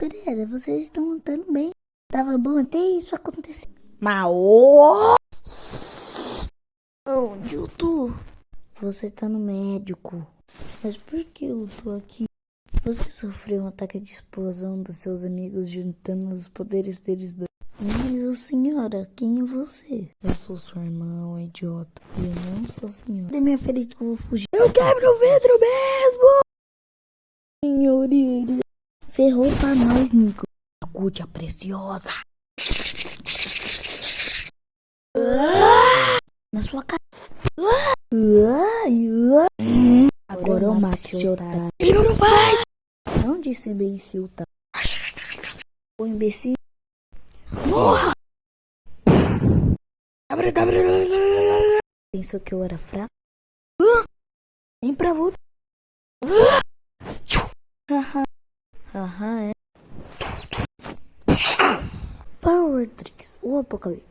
Galera, vocês estão lutando bem. Tava bom até isso acontecer. Mao! Onde eu tô? Você tá no médico. Mas por que eu tô aqui? Você sofreu um ataque de explosão dos seus amigos juntando os poderes deles dois. Mas, ô senhora, quem é você? Eu sou sua irmã, idiota. Eu não sou senhora. Cadê minha ferida que eu vou fugir? Eu quebro o vidro mesmo! Senhoria. Ferrou pra nós, Nico. Agude a preciosa. Na sua cara. Agora eu mato seu otário. Ele não vai! Não disse imbecil, tá? O imbecil. Morra! Pensou que eu era fraco? Vem pra luta. Haha, é. Power Tricks, o apocalipse.